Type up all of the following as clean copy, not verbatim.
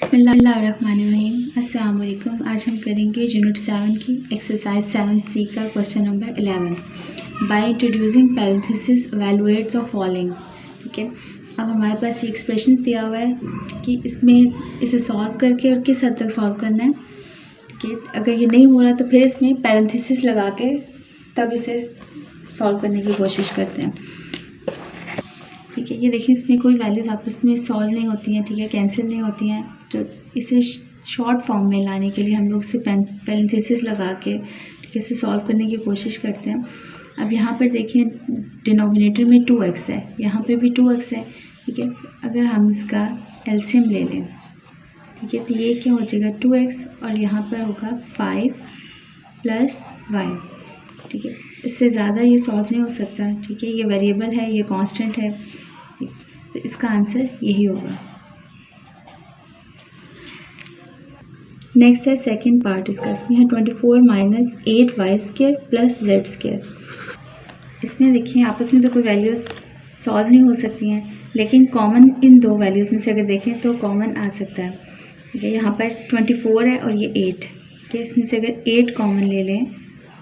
बिस्मिल्लाहिर्रहमानिर्रहीम। अस्सलाम वालेकुम। आज हम करेंगे यूनिट 7 की एक्सरसाइज 7C का question number 11। By introducing parenthesis evaluate the following. ठीक है, अब हमारे पास ये एक्सप्रेशन दिया हुआ है कि इसमें इसे सॉल्व करके और किस हद तक सॉल्व करना है। ठीक है, अगर ये नहीं हो रहा तो फिर इसमें पैरेंथेसिस लगा के तब इसे सॉल्व करने की कोशिश करते हैं। ठीक है, ये देखिए इसमें कोई वैल्यूज़ आपस में सॉल्व नहीं होती हैं, ठीक है, कैंसिल नहीं होती हैं। तो इसे शॉर्ट फॉर्म में लाने के लिए हम लोग इसे पैरेंथेसिस लगा के ठीक है इसे सॉल्व करने की कोशिश करते हैं। अब यहाँ पर देखिए डिनोमिनेटर में 2x है, यहाँ पे भी 2x है। ठीक है, अगर हम इसका एलसीएम ले लें, ठीक है, तो ये क्या हो जाएगा 2x और यहाँ पर होगा 5 + y। ठीक है, इससे ज़्यादा ये सॉल्व नहीं हो सकता। ठीक है, ये वेरिएबल है, ये कांस्टेंट है, तो इसका आंसर यही होगा। नेक्स्ट है सेकंड पार्ट इसका, इसमें है 24 - 8y² + z²। इसमें देखिए आपस में तो कोई वैल्यूज़ सॉल्व नहीं हो सकती हैं, लेकिन कॉमन इन दो वैल्यूज़ में से अगर देखें तो कॉमन आ सकता है। ठीक है, यहाँ पर 24 है और ये 8। ठीक है, इसमें से अगर 8 कॉमन ले लें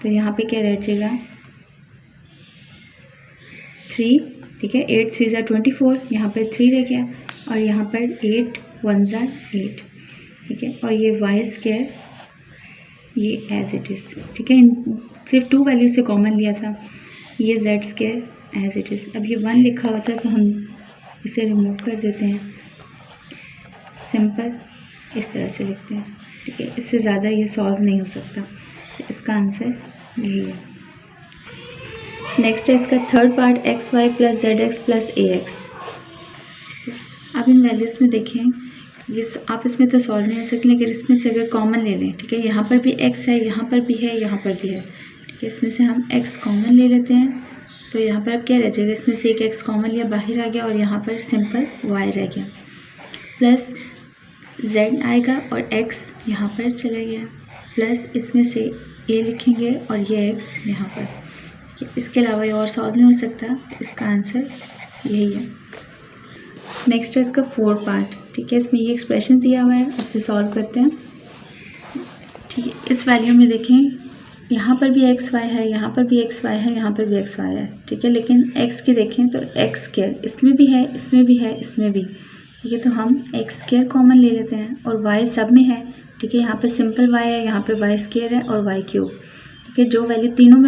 तो यहाँ पे क्या रह जाएगा 3। ठीक है, 8 3 = 24, यहाँ पर 3 रह गया और यहाँ पर 8 1 = 8। ठीक है, और ये y² ये एज इट इज़। ठीक है, सिर्फ 2 वैल्यू से कॉमन लिया था, ये z² एज इट इज़। अब ये 1 लिखा हुआ था तो हम इसे रिमूव कर देते हैं, सिंपल इस तरह से लिखते हैं। ठीक है, इससे ज़्यादा ये सॉल्व नहीं हो सकता, इसका आंसर यही है। नेक्स्ट है इसका third part xy + zx + ax। अब इन वैल्यूज़ में देखें, ये आप इसमें तो सॉल्व नहीं हो सकते, लेकिन इसमें से अगर कॉमन ले लें, ठीक है, यहाँ पर भी x है, यहाँ पर भी है, यहाँ पर भी है। ठीक है, इसमें से हम x कॉमन ले लेते हैं तो यहाँ पर अब क्या रह जाएगा, इसमें से एक x कॉमन लिया बाहर आ गया और यहाँ पर सिंपल y रह गया, प्लस z आएगा और x यहाँ पर चला गया, प्लस इसमें से a लिखेंगे और ये x यहाँ पर। इसके अलावा ये और सॉल्व नहीं हो सकता, इसका आंसर यही है। नेक्स्ट है इसका फोर्थ पार्ट। ठीक है, इसमें ये एक्सप्रेशन दिया हुआ है, अब इसे सॉल्व करते हैं। ठीक है, इस वैल्यू में देखें यहाँ पर भी xy है, यहाँ पर भी xy है, यहाँ पर भी xy है। ठीक है, लेकिन x की देखें तो x² इसमें भी है, इसमें भी है, इसमें भी। ठीक है, तो हम x² कॉमन ले लेते हैं और y सब में है। ठीक है, यहाँ पर सिंपल y है, यहाँ पर y² है और y³। ठीक है, जो वैल्यू तीनों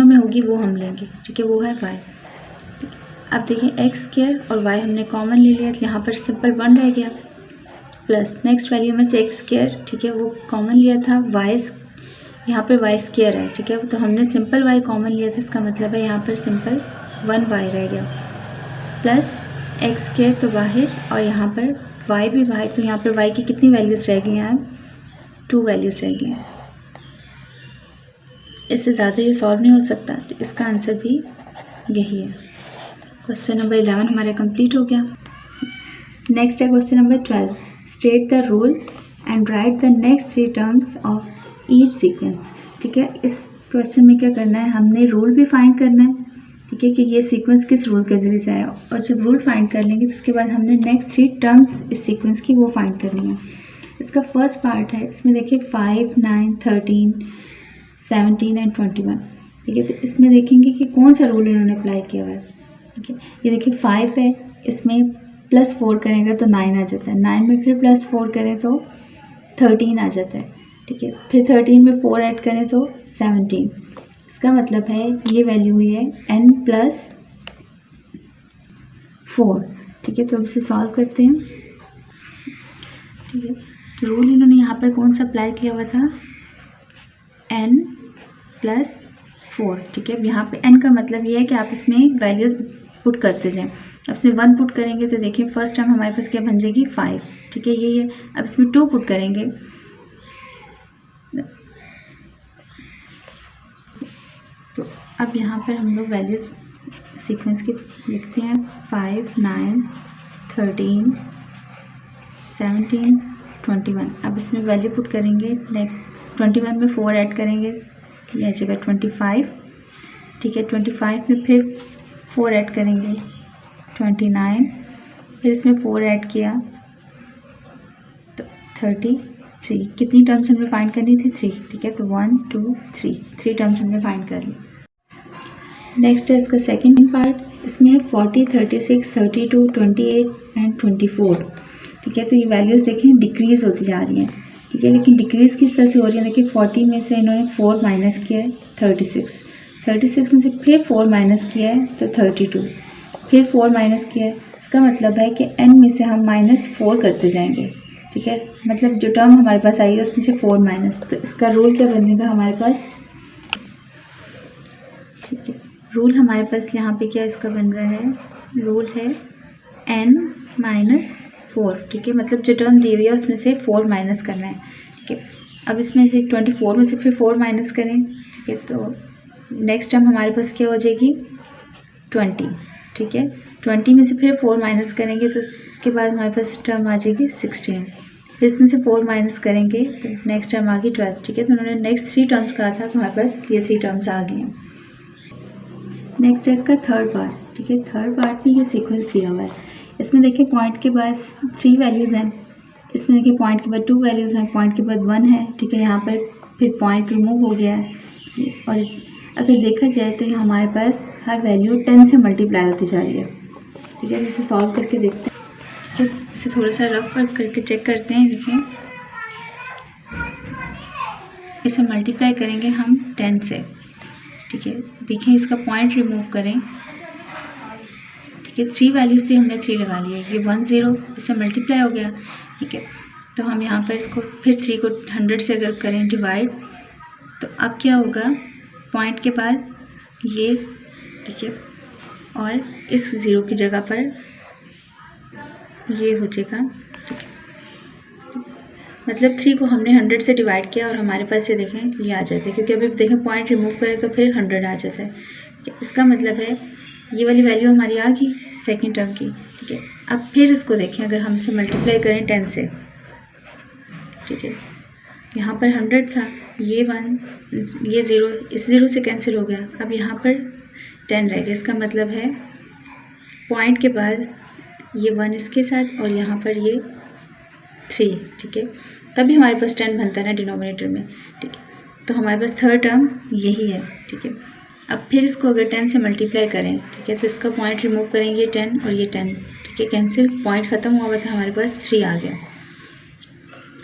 में होगी वो हम लेंगे। ठीक है, वो है y। अब देखिए x² और y हमने कॉमन ले लिया, तो यहाँ पर सिंपल 1 रह गया, प्लस नेक्स्ट वैल्यू में से x², ठीक है, वो कॉमन लिया था, y यहाँ पर y² है। ठीक है, तो हमने सिंपल y कॉमन लिया था, इसका मतलब है यहाँ पर सिंपल 1y रह गया, प्लस x² तो बाहर और यहाँ पर y भी बाहर, तो यहाँ पर y की कितनी वैल्यूज़ रह गई हैं, 2 वैल्यूज़ रह गई हैं। इससे ज़्यादा ये सॉल्व नहीं हो सकता, तो इसका आंसर भी यही है। क्वेश्चन नंबर 11 हमारा कंप्लीट हो गया। नेक्स्ट है question number 12। State the rule and right the next 3 terms of each sequence. ठीक है, इस क्वेश्चन में क्या करना है, हमने रूल भी फाइंड करना है। ठीक है, कि ये सीक्वेंस किस रूल के ज़रिए से आया, और जब रूल फाइंड कर लेंगे तो उसके बाद हमने नेक्स्ट 3 टर्म्स इस सीक्वेंस की वो फाइंड करनी है। इसका फर्स्ट पार्ट है, इसमें देखिए 5 9 13 17 एंड 21। ठीक है, तो इसमें देखेंगे कि कौन सा रूल इन्होंने अप्लाई किया हुआ है। ठीक है, ये देखिए 5 है, इसमें +4 करेंगे तो 9 आ जाता है, 9 में फिर +4 करें तो 13 आ जाता है। ठीक है, फिर 13 में 4 ऐड करें तो 17। इसका मतलब है ये वैल्यू हुई है n+4। ठीक है, तो अब इसे सॉल्व करते हैं। ठीक है, तो रूल इन्होंने यहाँ पर कौन सा अप्लाई किया हुआ था, n+4। ठीक है, अब यहाँ पे n का मतलब ये है कि आप इसमें वैल्यूज़ पुट करते जाएं। अब इसमें 1 पुट करेंगे तो देखिए फर्स्ट टाइम हमारे पास क्या बन जाएगी 5। ठीक है, यही है। अब इसमें 2 पुट करेंगे तो अब यहाँ पर हम लोग वैल्यूज़ सीक्वेंस की लिखते हैं 5 9 13 17 21। अब इसमें वैल्यू पुट करेंगे, नेक्स्ट 21 में 4 ऐड करेंगे, ये आ जाएगा 25। ठीक है, 25 में फिर 4 ऐड करेंगे 29, फिर इसमें 4 ऐड किया 33। कितनी टर्म्स हमने फाइंड करनी थी? 3, ठीक है। तो 1 2 3, 3 टर्म्स हमने फाइंड कर ली। नेक्स्ट है इसका सेकेंड पार्ट। इसमें है 40, 36, 32, 28 एंड 24, ठीक है। तो ये वैल्यूज़ देखें डिक्रीज़ होती जा रही हैं, ठीक है। लेकिन डिक्रीज़ किस तरह से हो रही है? देखिए 40 में से इन्होंने 4 माइनस किया है, 36 में से फिर 4 माइनस किया है तो 32, फिर 4 माइनस किया है। इसका मतलब है कि n में से हम -4 करते जाएंगे, ठीक है। मतलब जो टर्म हमारे पास आई है उसमें से 4 माइनस। तो इसका रूल क्या बनेगा हमारे पास? ठीक है, रूल हमारे पास यहाँ पे क्या इसका बन रहा है? रूल है n-4, ठीक है। मतलब जो टर्म दी हुई है उसमें से 4 माइनस करना है, ठीक है। अब इसमें से 24 में से फिर 4 माइनस करें, ठीक है। तो नेक्स्ट टर्म हमारे पास क्या हो जाएगी? 20, ठीक है। 20 में से फिर 4 माइनस करेंगे तो इसके बाद हमारे पास टर्म आ जाएगी 16। फिर इसमें से 4 माइनस करेंगे तो नेक्स्ट टर्म आ गई 12, ठीक है। तो उन्होंने नेक्स्ट 3 टर्म्स कहा था तो हमारे पास ये 3 टर्म्स आ गए हैं। नेक्स्ट है इसका थर्ड पार्ट, ठीक है। थर्ड पार्ट में ये सीक्वेंस दिया हुआ है। इसमें देखिए पॉइंट के बाद 3 वैल्यूज़ हैं, इसमें देखिए पॉइंट के बाद 2 वैल्यूज़ हैं, पॉइंट के बाद 1 है, ठीक है। यहाँ पर फिर पॉइंट रिमूव हो गया है। और अगर देखा जाए तो हमारे पास हर वैल्यू 10 से मल्टीप्लाई होती जा रही है, ठीक है। इसे सॉल्व करके देखते हैं, ठीक है। इसे थोड़ा सा रफ वर्क करके चेक करते हैं। देखिए इसे मल्टीप्लाई करेंगे हम 10 से, ठीक है। देखिए इसका पॉइंट रिमूव करें, ठीक है। 3 वैल्यूज़ थी, हमने 3 लगा लिया, ये 1 0 इससे मल्टीप्लाई हो गया, ठीक है। तो हम यहाँ पर इसको फिर 3 को 100 से अगर करें डिवाइड तो अब क्या होगा? पॉइंट के बाद ये, ठीक है, और इस 0 की जगह पर ये हो जाएगा, ठीक है। मतलब 3 को हमने 100 से डिवाइड किया और हमारे पास ये देखें ये आ जाता है, क्योंकि अभी देखें पॉइंट रिमूव करें तो फिर 100 आ जाता है। इसका मतलब है ये वाली वैल्यू हमारी आ गई सेकेंड टर्म की, ठीक है। अब फिर इसको देखें, अगर हम इसे मल्टीप्लाई करें 10 से, ठीक है। यहाँ पर 100 था, ये 1, ये 0, इस 0 से कैंसिल हो गया। अब यहाँ पर 10 रह गया। इसका मतलब है पॉइंट के बाद ये 1 इसके साथ और यहाँ पर ये 3, ठीक है। तभी हमारे पास 10 बनता है ना डिनोमिनेटर में, ठीक है। तो हमारे पास थर्ड टर्म यही है, ठीक है। अब फिर इसको अगर 10 से मल्टीप्लाई करें, ठीक है, तो इसका पॉइंट रिमूव करेंगे 10 और ये 10, ठीक है, कैंसिल, पॉइंट ख़त्म हुआ था, हमारे पास 3 आ गया,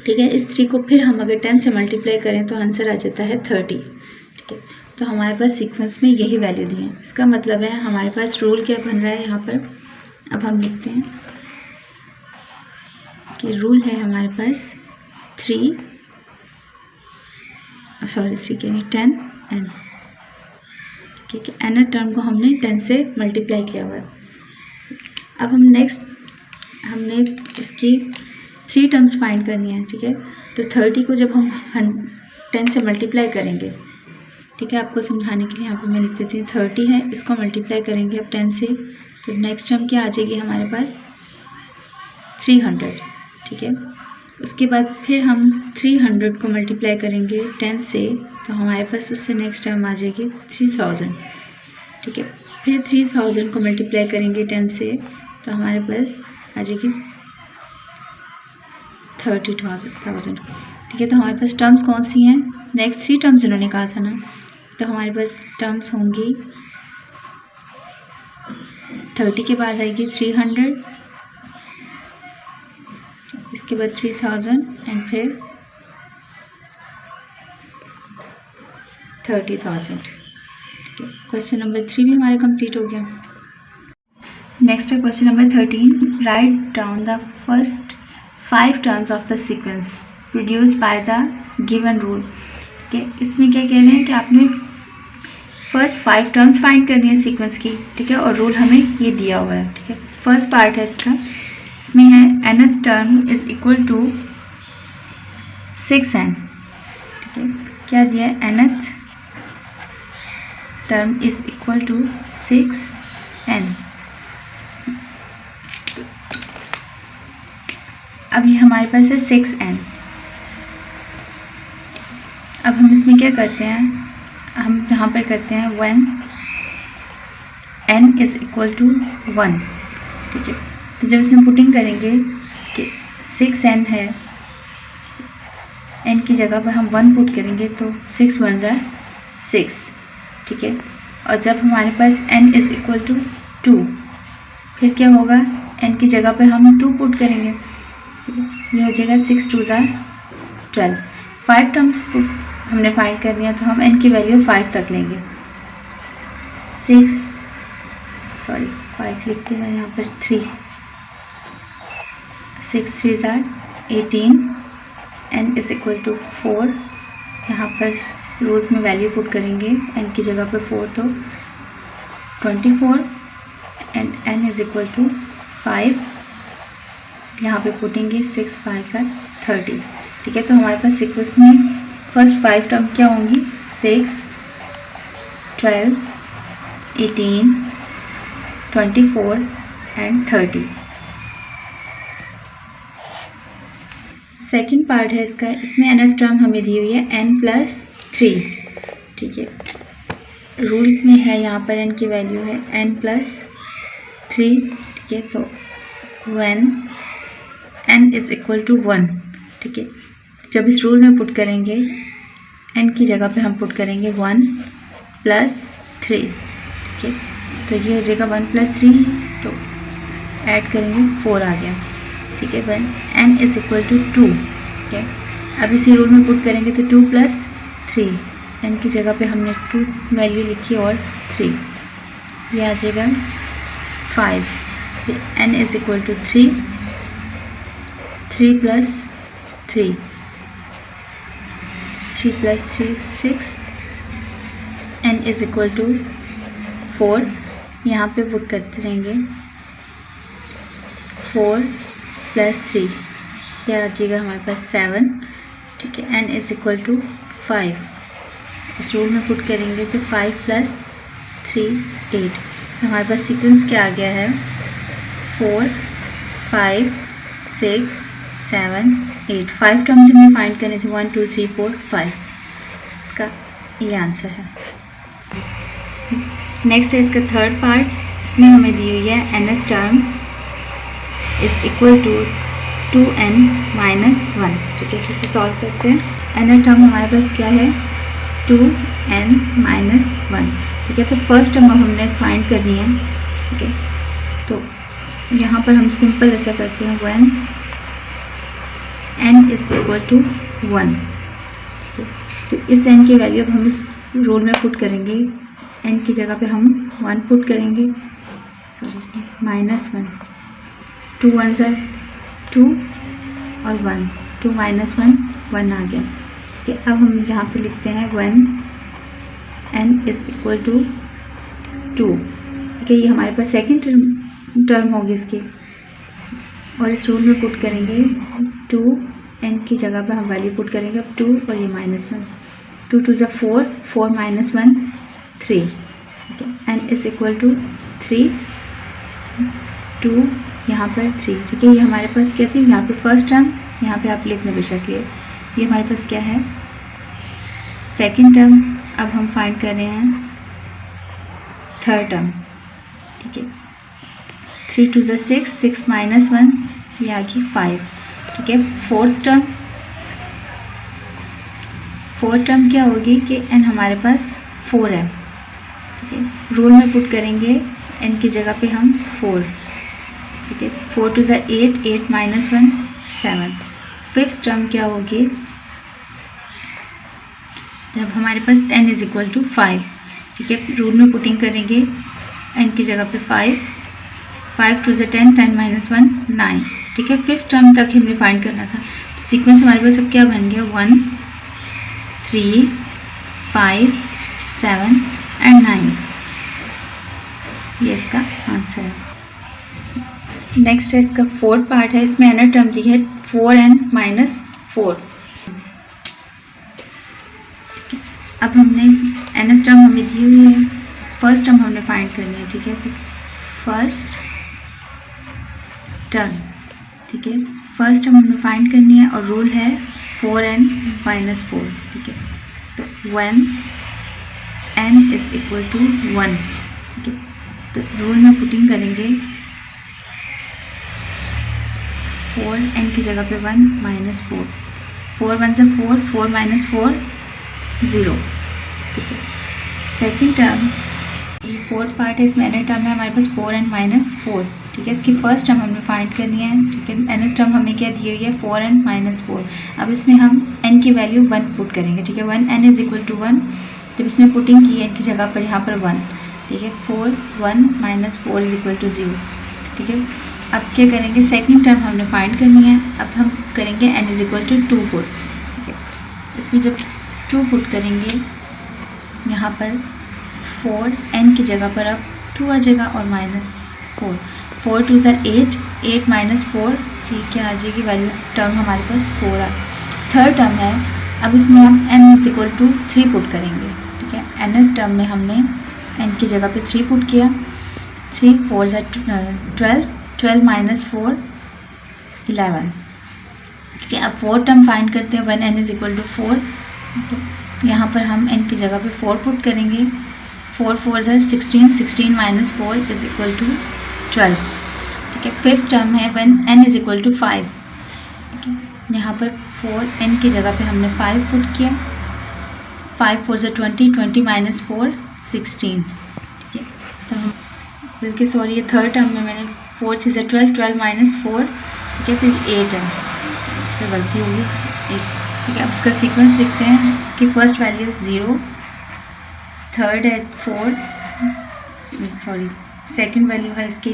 ठीक है। इस 3 को फिर हम अगर 10 से मल्टीप्लाई करें तो आंसर आ जाता है 30, ठीक है। तो हमारे पास सीक्वेंस में यही वैल्यू दी है। इसका मतलब है हमारे पास रूल क्या बन रहा है यहाँ पर? अब हम लिखते हैं कि रूल है हमारे पास 3 क्या नहीं 10 n, ठीक है। nth टर्म को हमने 10 से मल्टीप्लाई किया हुआ है। अब हम नेक्स्ट हमने इसकी 3 टर्म्स फाइंड करनी है, ठीक है। तो 30 को जब हम 10 से मल्टीप्लाई करेंगे, ठीक है, आपको समझाने के लिए यहाँ पे मैं लिख देती हूँ 30 है, इसको मल्टीप्लाई करेंगे अब 10 से, तो नेक्स्ट टर्म क्या आ जाएगी हमारे पास? 300, ठीक है। उसके बाद फिर हम 300 को मल्टीप्लाई करेंगे 10 से, तो हमारे पास उससे नेक्स्ट टर्म आ जाएगी 3000, ठीक है। फिर 3000 को मल्टीप्लाई करेंगे 10 से, तो हमारे पास आ जाएगी 30,000, ठीक है। तो हमारे पास टर्म्स कौन सी हैं? नेक्स्ट 3 टर्म्स इन्होंने कहा था ना, तो हमारे पास टर्म्स होंगी 30 के बाद आएगी 300, इसके बाद 3000 एंड फिर 30,000, ठीक है। क्वेश्चन नंबर 3 भी हमारा कंप्लीट हो गया। नेक्स्ट है question number 13, write down the first 5 terms of the sequence produce by the given rule, ठीक है। इसमें क्या कह रहे हैं कि आपने फर्स्ट 5 टर्म्स फाइंड करनी है सीक्वेंस की, ठीक है, और रूल हमें ये दिया हुआ है, ठीक है। फर्स्ट पार्ट है इसका, इसमें है nth term is equal to 6n, ठीक है। क्या दिया है? nth term is equal to 6n। अब ये हमारे पास है 6n। अब हम इसमें क्या करते हैं? हम यहाँ पर करते हैं when n is equal to 1, ठीक है। तो जब इसमें पुटिंग करेंगे कि 6n है, एन की जगह पर हम 1 पुट करेंगे तो 6 1 ज़ा 6, ठीक है। और जब हमारे पास n इज़ इक्वल टू 2, फिर क्या होगा, n की जगह पे हम 2 पुट करेंगे, ठीक है। ये हो जाएगा 6 2 ज़ा 12। 5 टर्म्स हमने फाइंड करनी है तो हम n की वैल्यू 5 तक लेंगे। 5 लिखती हूँ मैं यहाँ पर 3, 6 3 ज़ा 18, n इज़ इक्वल टू 4। यहाँ पर रोज़ में वैल्यू पुट करेंगे, n की जगह पे 4 तो 24 and n is equal to 5। यहाँ पे पुटेंगे 6 5 ज़ा 30, ठीक है। तो हमारे पास सीक्वेंस में फर्स्ट 5 टर्म क्या होंगी, 6 12 18 24 एंड 30। सेकेंड पार्ट है इसका, इसमें nth टर्म हमें दी हुई है n+3, ठीक है। रूल में है यहाँ पर n की वैल्यू है n+3, ठीक है। तो when n is equal to 1, ठीक है। जब इस रूल में पुट करेंगे n की जगह पे हम पुट करेंगे 1 + 3, ठीक है। तो ये हो जाएगा 1 + 3, तो ऐड करेंगे 4 आ गया, ठीक है। when n is equal to 2, ठीक है। अब इसी रूल में पुट करेंगे तो 2 + 3, n की जगह पे हमने 2 वैल्यू लिखी और 3, ये आ जाएगा 5। n is equal to 3, 3 + 3, 3 + 3 6, n is equal to 4। यहाँ पे पुट करते रहेंगे 4 + 3, यह आ जाएगा हमारे पास 7, ठीक है। n इज़ इक्वल टू 5, इस रूल में पुट करेंगे तो 5 + 3 8। तो हमारे पास सीक्वेंस क्या आ गया है, 4 5 6 7 8। 5 टर्म्स हमें फाइंड करने थे, 1 2 3 4 5, इसका ये आंसर है। नेक्स्ट है इसका थर्ड पार्ट, इसमें हमें दी हुई है nth term is equal to 2n - 1, ठीक है। तो इसे सॉल्व करते हैं। nth टर्म हमारे पास क्या है, 2n - 1, ठीक है। तो फर्स्ट टर्म अब हमने फाइंड करनी है, ठीक है। तो यहाँ पर हम सिंपल ऐसा करते हैं, when n is equal to 1, तो इस n की वैल्यू अब हम इस रोल में पुट करेंगे, n की जगह पे हम 1 पुट करेंगे, -1, 2 1 ज़ा 2 और 1, 2 - 1 1 आ गया, ठीक है। अब हम यहाँ पे लिखते हैं when n is equal to 2, ठीक है। ये हमारे पास सेकेंड टर्म होगी इसकी, और इस रूल में पुट करेंगे 2, n की जगह पे हम वैल्यू पुट करेंगे अब 2 और ये -1, 2 2 ज़ा 4, 4 - 1 3, ठीक है। n इज़ इक्वल टू 3, 2 यहाँ पर 3, ठीक है। ये हमारे पास क्या थी, यहाँ पे फर्स्ट टर्म, यहाँ पे आप लिखने बेशक ये हमारे पास क्या है, सेकेंड टर्म। अब हम फाइंड कर रहे हैं थर्ड टर्म, ठीक है। 3 2 ज़ा 6, 6 - 1, ये आ गई 5, ठीक है। फोर्थ टर्म क्या होगी कि n हमारे पास 4 है, ठीक है। रूल में पुट करेंगे n की जगह पे हम 4, ठीक है। 4 2 ज़ा 8, 8 - 1 7। फिफ्थ टर्म क्या होगी, जब हमारे पास n इज़ इक्वल टू 5, ठीक है। रूल में पुटिंग करेंगे n की जगह पे 5, 5 2 ज़ा 10, 10 - 1 9, ठीक है। फिफ्थ टर्म तक हमने फाइंड करना था, तो सीक्वेंस हमारे पास अब क्या बन गया, 1 3 5 7 एंड 9, ये इसका आंसर है। नेक्स्ट है इसका फोर्थ पार्ट है, इसमें nth टर्म दी है 4n - 4, ठीक है। अब हमने nth टर्म हमें दी हुई है, फर्स्ट टर्म हमने फाइंड करनी है, ठीक है। तो फर्स्ट टर्म, ठीक है, फर्स्ट टर्म हमने फाइंड करनी है और रूल है 4n - 4, ठीक है। तो when n is equal to 1, ठीक है। तो रूल में पुटिंग करेंगे 4, n की जगह पे 1 - 4, 4 1 से 4, 4 माइनस 4 0, ठीक है। सेकेंड टर्म, ये फोर्थ पार्ट है, इसमें nth टर्म है हमारे पास 4 एंड माइनस 4, ठीक है। इसकी फर्स्ट टर्म हमने फाइंड करनी है, ठीक है। nth टर्म हमें क्या दी हुई है, 4 एंड माइनस 4। अब इसमें हम n की वैल्यू 1 पुट करेंगे, ठीक है। 1 n इज इक्वल टू 1, जब इसमें पुटिंग की n की जगह पर यहाँ पर 1, ठीक है। 4 1 माइनस 4 इज इक्वल टू 0, ठीक है। अब क्या करेंगे, सेकेंड टर्म हमने फाइंड करनी है। अब हम करेंगे n is equal to 2 put, ठीक है। इसमें जब 2 पुट करेंगे, यहाँ पर 4 n की जगह पर अब 2 आ जाएगा और माइनस 4, 4 2 ज़ा 8, 8 माइनस 4, ठीक है, आ जाएगी वैल्यू टर्म हमारे पास 4 आ। थर्ड टर्म है, अब इसमें हम n is equal to 3 put करेंगे, ठीक है। nth टर्म में हमने n की जगह पे 3 पुट किया, 3 4 ज़ा 12, 12 माइनस 4 11, ठीक है। अब फोर्थ टर्म फाइंड करते हैं, 1 n इज इक्वल टू 4, यहाँ पर हम n की जगह पे 4 पुट करेंगे, 4 4 ज़ा 16, 16 माइनस 4 इज इक्वल टू 12, ठीक है। फिफ्थ टर्म है 1 n इज इक्वल टू 5, ठीक है। यहाँ पर 4 n की जगह पे हमने 5 पुट किया, 5 4 ज़ा 20, 20 माइनस 4 16, ठीक है। तो हम बल्कि सॉरी, ये थर्ड टर्म में मैंने 4 6 ज़ा 12, 12 माइनस 4, ठीक है, फिर 8 है, इससे गलती होगी 8, ठीक है। अब इसका सीक्वेंस लिखते हैं। इसकी फर्स्ट वैल्यू 0, थर्ड है 4, सॉरी सेकंड वैल्यू है इसकी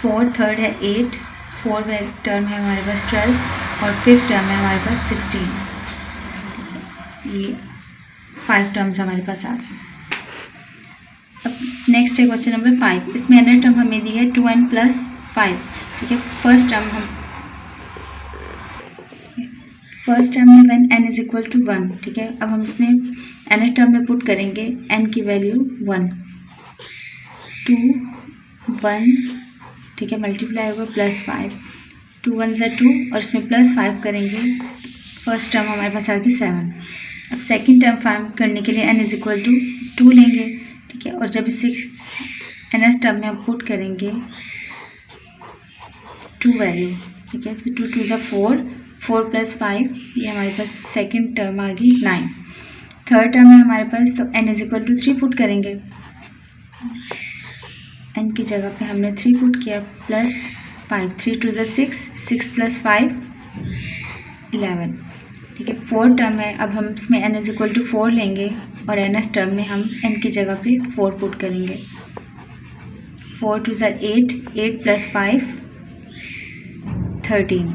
4, थर्ड है 8, फोर्थ टर्म है हमारे पास 12 और फिफ्थ टर्म है हमारे पास 16, ठीक है। ये 5 टर्म्स हमारे पास आ गए। अब नेक्स्ट है क्वेश्चन नंबर 5। इसमें nth टर्म हमें दी है 2n प्लस 5, ठीक है। फर्स्ट टर्म में when n is equal to 1, ठीक है। अब हम इसमें nth टर्म में पुट करेंगे n की वैल्यू 1, 2 1, ठीक है, मल्टीप्लाई होगा प्लस 5, 2 1 ज़ा 2 और इसमें प्लस 5 करेंगे, फर्स्ट टर्म हमारे पास आ गई 7। अब सेकेंड टर्म फाइंड करने के लिए n इज इक्वल टू 2 लेंगे, ठीक है। और जब इसे nth टर्म में हम पुट करेंगे 2 वैल्यू, ठीक है, तो 2 2 ज़ा 4, 4 प्लस 5, ये हमारे पास सेकेंड टर्म आ गई 9। थर्ड टर्म है हमारे पास, तो n is equal to 3 put करेंगे, n की जगह पे हमने 3 पुट किया प्लस 5, 3 2 ज़ा 6, 6 प्लस 5 11, ठीक है। फोर्थ टर्म है, अब हम इसमें n इज इक्वल टू 4 लेंगे और nth टर्म में हम n की जगह पे 4 पुट करेंगे, 4 2 ज़ा 8, 8 प्लस 5 13,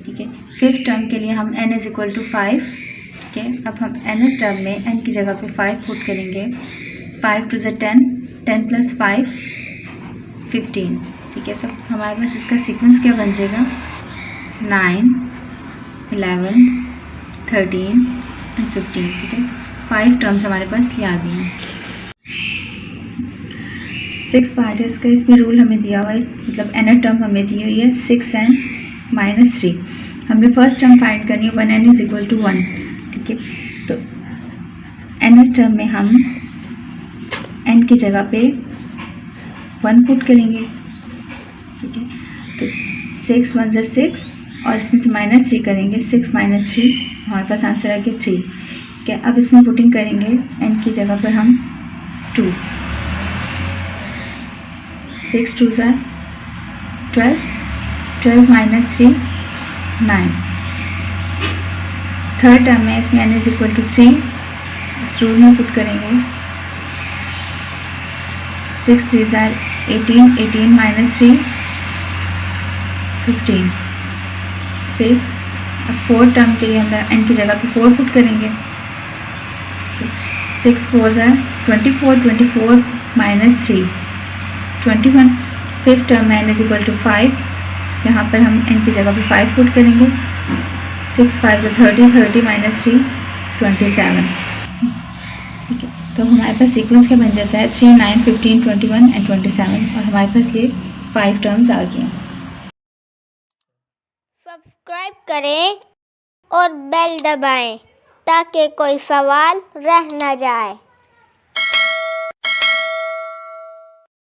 ठीक है। फिफ्थ टर्म के लिए हम n इज इक्वल टू 5, ठीक है। अब हम nth टर्म में n की जगह पे 5 पुट करेंगे, 5 2 ज़ा 10, 10 प्लस 5 15, ठीक है। तो हमारे पास इसका सीक्वेंस क्या बन जाएगा, 9 11 13 एंड 15, ठीक है। तो 5 टर्म्स हमारे पास ये आ गई हैं। 6 पार्ट है इसका, इसमें रूल हमें दिया हुआ है, मतलब nth टर्म हमें दी हुई है 6 एंड माइनस 3। हमने फर्स्ट टर्म फाइंड करनी है 1n इज इक्वल टू 1, ठीक है। तो nth टर्म में हम n की जगह पे 1 पुट करेंगे, ठीक है। तो 6 1 ज़ा 6 और इसमें से माइनस 3 करेंगे, 6 माइनस 3, हमारे पास आंसर आ गया 3, ठीक है। अब इसमें पुटिंग करेंगे n की जगह पर हम 2, 6 2 ज़ा 12, 12 माइनस 3 9। थर्ड टर्म में इसमें n इज इक्वल टू 3, इस रूल में पुट करेंगे, 6 3 ज़ा 18, 18 माइनस 3 15 6। अब फोर्थ टर्म के लिए हम n की जगह पे 4 पुट करेंगे, 6 4 ज़ा 24, 24 माइनस 3 21। फिफ्थ टर्म में n इज इक्वल टू 5, यहाँ पर हम n की जगह पे 5 पुट करेंगे, 6 5 ज़ा 30, 30 माइनस 3 27, ठीक है। तो हमारे पास सीक्वेंस क्या बन जाता है, 3 9 15 21 एंड 27, और हमारे पास ये 5 टर्म्स आ गए। सब्सक्राइब करें और बेल दबाएं ताकि कोई सवाल रह न जाए।